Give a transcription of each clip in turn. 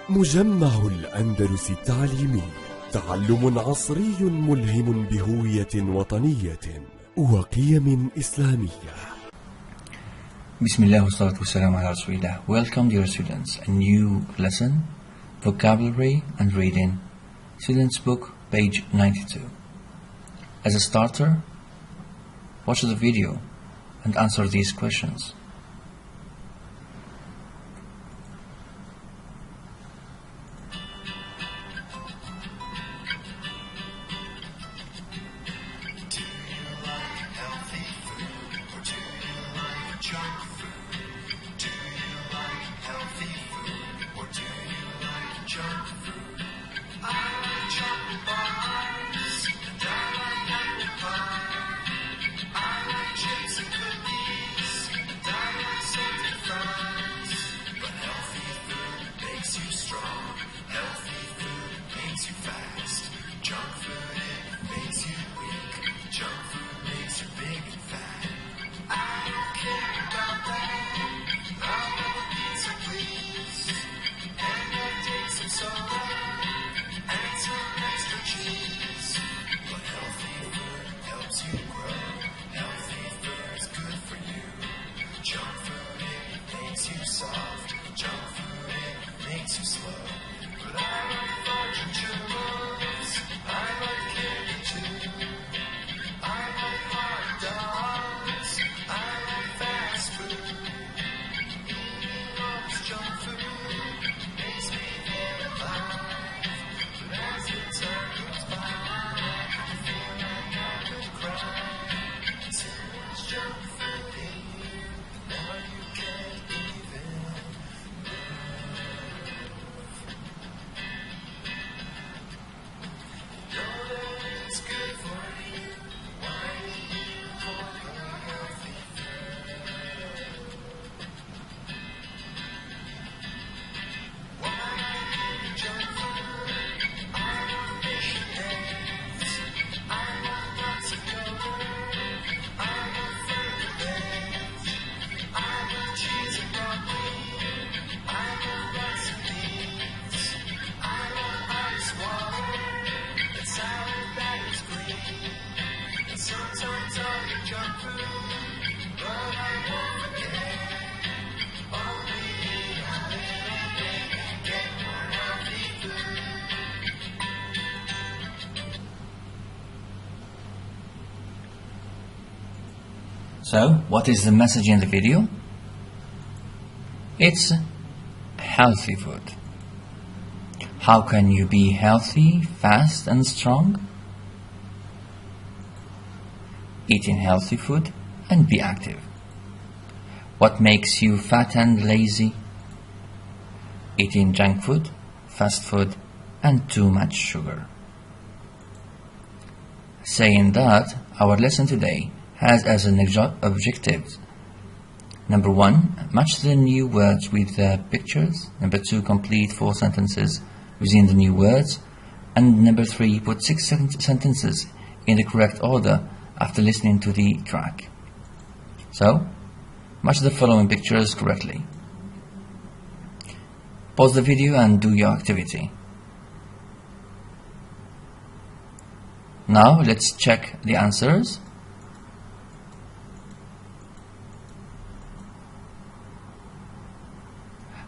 مجمع الأندلس التعليمي، تعلم عصري ملهم بهوية وطنية وقيم إسلامية. بسم الله والصلاة والسلام على رسول الله. Welcome dear students, a new lesson, vocabulary and reading, students book page 92. As a starter, watch the video and answer these questions. So, what is the message in the video? It's healthy food. How can you be healthy, fast and strong? Eating healthy food and be active. What makes you fat and lazy? Eating junk food, fast food and too much sugar. Saying that, our lesson today has as an objective: number 1, match the new words with the pictures. Number 2, complete 4 sentences within the new words. And number 3, put 6 sentences in the correct order after listening to the track. So, match the following pictures correctly. Pause the video and do your activity. Now let's check the answers.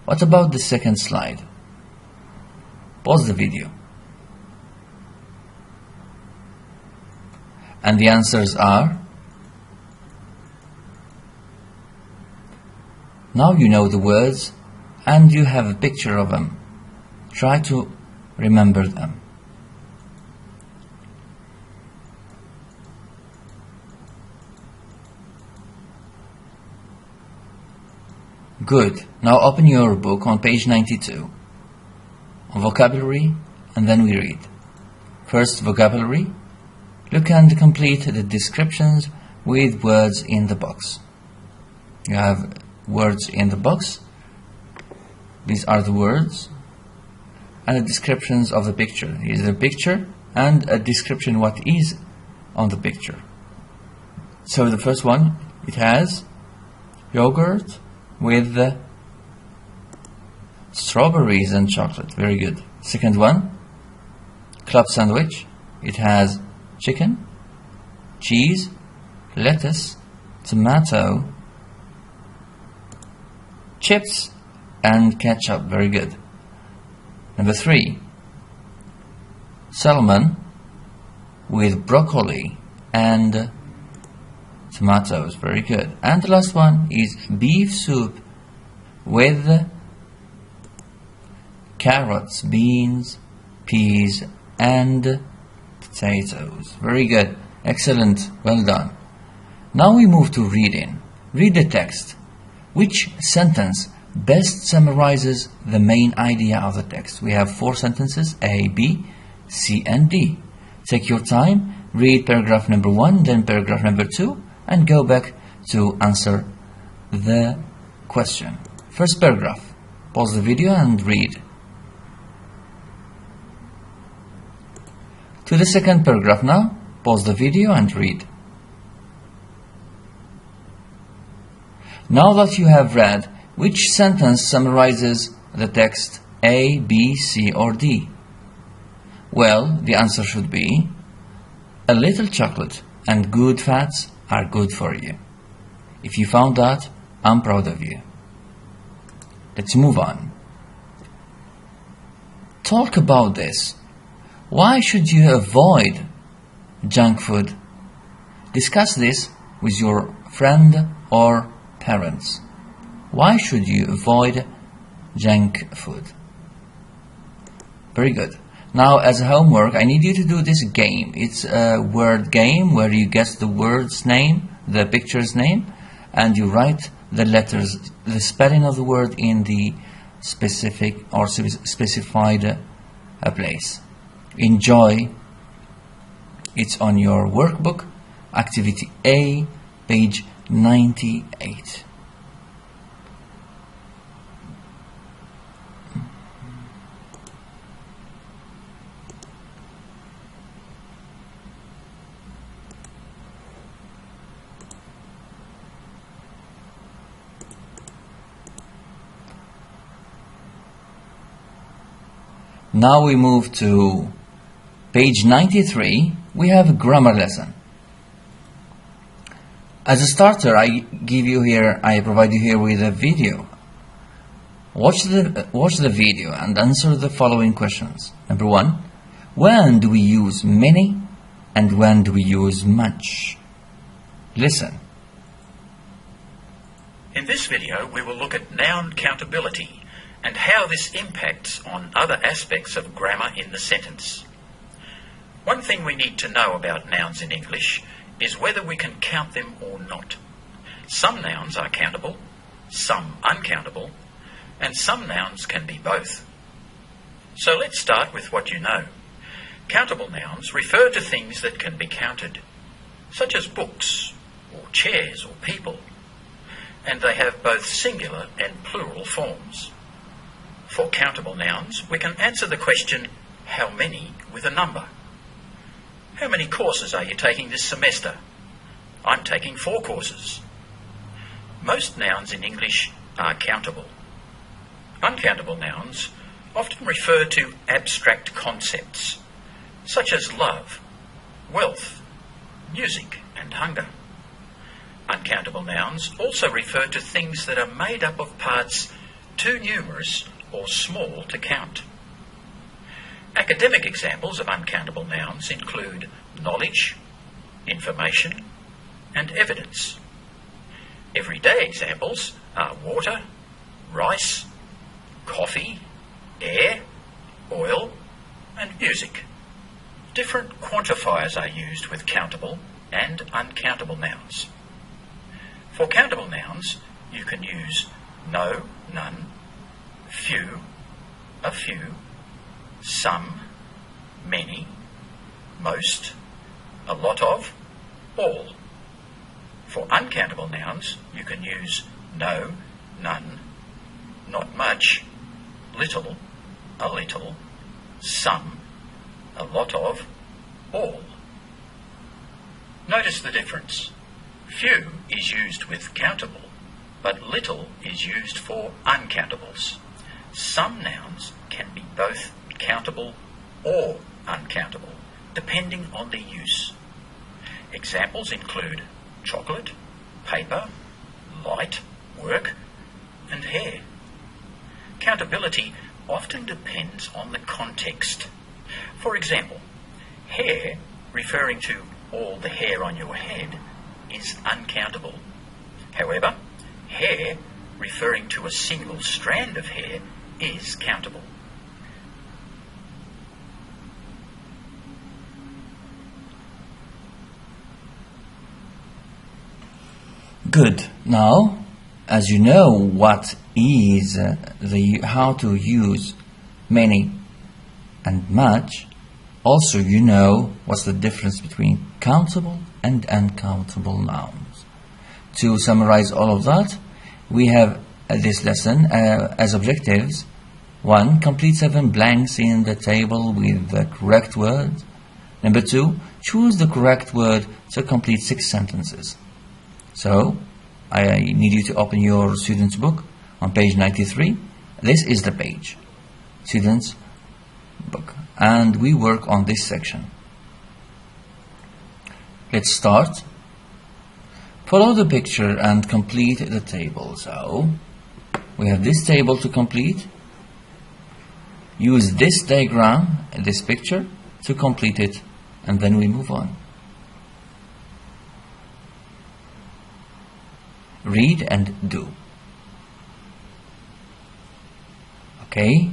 What about the second slide? Pause the video. And the answers are: now you know the words and you have a picture of them. Try to remember them. Good. Now open your book on page 92. Vocabulary, and then we read. First, vocabulary. Look and complete the descriptions with words in the box. You have words in the box. These are the words and the descriptions of the picture. Here's the picture and a description what is on the picture. So the first one, it has yogurt with strawberries and chocolate. Very good. Second one, club sandwich. It has chicken, cheese, lettuce, tomato, chips, and ketchup. Very good. Number 3, salmon with broccoli and tomatoes. Very good. And the last one is beef soup with carrots, beans, peas, and potatoes. Very good. Excellent. Well done. Now we move to reading. Read the text. Which sentence best summarizes the main idea of the text? We have 4 sentences, A, B, C, and D. Take your time, read paragraph number 1, then paragraph number 2, and go back to answer the question. First paragraph. Pause the video and read. To the second paragraph now. Pause the video and read. Now that you have read, which sentence summarizes the text A, B, C, or D? Well, the answer should be, a little chocolate and good fats are good for you. If you found that, I'm proud of you. Let's move on. Talk about this. Why should you avoid junk food? Discuss this with your friend or parents. Why should you avoid junk food? Very good. Now, as homework, I need you to do this game. It's a word game where you guess the word's name, the picture's name, and you write the letters, the spelling of the word in the specific or specified place. Enjoy. It's on your workbook, Activity A, page 98. Now we move to page 93. We have a grammar lesson. As a starter, I provide you here with a video. Watch the video and answer the following questions. Number 1, when do we use many and when do we use much? Listen. In this video, we will look at noun countability and how this impacts on other aspects of grammar in the sentence. One thing we need to know about nouns in English is whether we can count them or not. Some nouns are countable, some uncountable, and some nouns can be both. So let's start with what you know. Countable nouns refer to things that can be counted, such as books, or chairs, or people, and they have both singular and plural forms. For countable nouns, we can answer the question, how many, with a number. How many courses are you taking this semester? I'm taking 4 courses. Most nouns in English are countable. Uncountable nouns often refer to abstract concepts, such as love, wealth, music, and hunger. Uncountable nouns also refer to things that are made up of parts too numerous or small to count. Academic examples of uncountable nouns include knowledge, information, and evidence. Everyday examples are water, rice, coffee, air, oil, and music. Different quantifiers are used with countable and uncountable nouns. For countable nouns, you can use no, none, few, a few, some, many, most, a lot of, all. For uncountable nouns, you can use no, none, not much, little, a little, some, a lot of, all. Notice the difference. Few is used with countable, but little is used for uncountables. Some nouns can be both countable or uncountable, depending on their use. Examples include chocolate, paper, light, work, and hair. Countability often depends on the context. For example, hair, referring to all the hair on your head, is uncountable. However, hair, referring to a single strand of hair, is countable. Good. Now, as you know what is how to use many and much, also you know what's the difference between countable and uncountable nouns. To summarize all of that, we have this lesson as objectives. 1. Complete 7 blanks in the table with the correct word. Number 2. Choose the correct word to complete 6 sentences. So, I need you to open your student's book on page 93. This is the page, student's book, and we work on this section. Let's start. Follow the picture and complete the table. So, we have this table to complete. Use this diagram, this picture, to complete it, and then we move on. Read and do. Okay,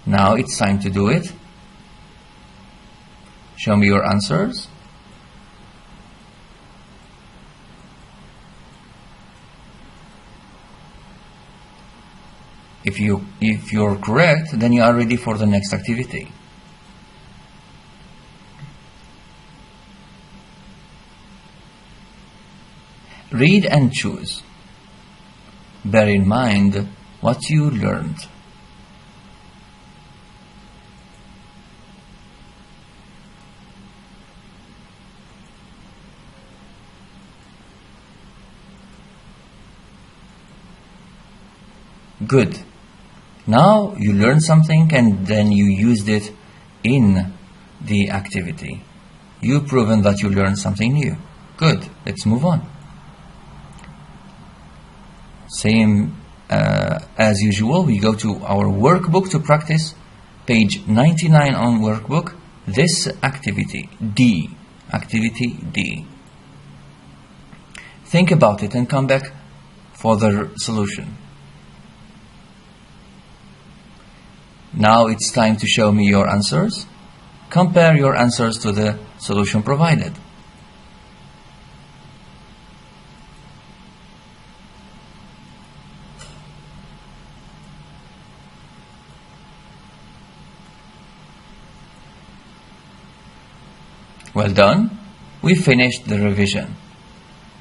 now it's time to do it. Show me your answers. If you're correct, then you are ready for the next activity. Read and choose. Bear in mind what you learned. Good. Now you learned something and then you used it in the activity. You've proven that you learned something new. Good. Let's move on. Same as usual, we go to our workbook to practice. Page 99 on workbook. This activity D. Activity D. Think about it and come back for the solution. Now it's time to show me your answers. Compare your answers to the solution provided. Well done. We finished the revision.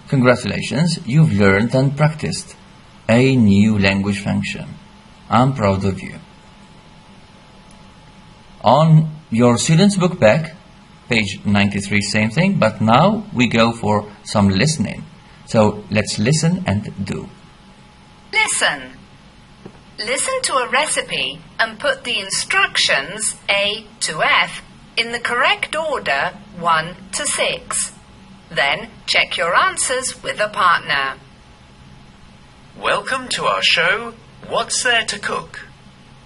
Congratulations, you've learned and practiced a new language function. I'm proud of you. On your student's book back, page 93, same thing, but now we go for some listening. So let's listen and do. Listen. Listen to a recipe and put the instructions A to F in the correct order 1 to 6. Then check your answers with a partner. Welcome to our show, What's There to Cook?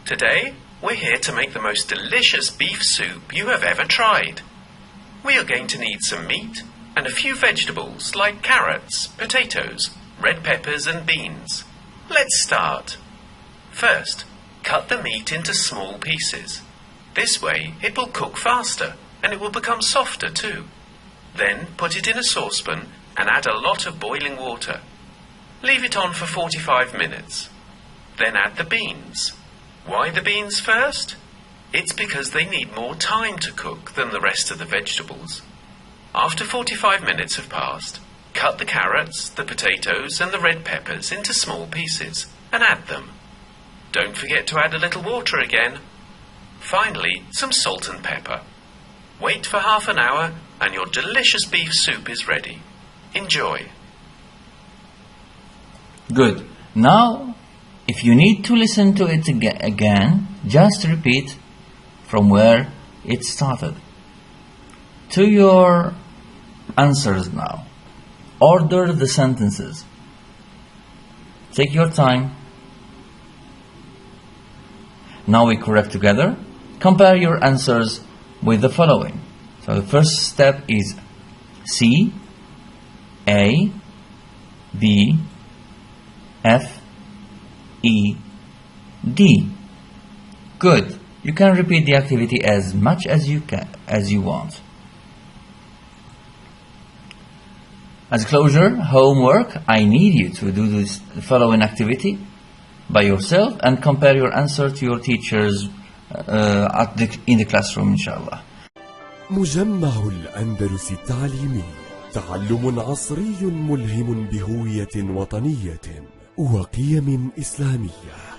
Today, we're here to make the most delicious beef soup you have ever tried. We are going to need some meat and a few vegetables like carrots, potatoes, red peppers and beans. Let's start. First, cut the meat into small pieces. This way it will cook faster and it will become softer too. Then put it in a saucepan and add a lot of boiling water. Leave it on for 45 minutes. Then add the beans. Why the beans first? It's because they need more time to cook than the rest of the vegetables. After 45 minutes have passed, cut the carrots, the potatoes and the red peppers into small pieces and add them. Don't forget to add a little water again. Finally, some salt and pepper. Wait for half an hour and your delicious beef soup is ready. Enjoy. Good. Now If you need to listen to it again, just repeat from where it started. To your answers now. Order the sentences. Take your time. Now we correct together. Compare your answers with the following. So the first step is C, A, B, F, E, D. Good. You can repeat the activity as much as you want. As closure, homework, I need you to do this following activity by yourself and compare your answer to your teachers in the classroom, inshallah. مجمع الأندلس التعليمي، تعلم عصري ملهم بهوية وطنية وقيم إسلامية.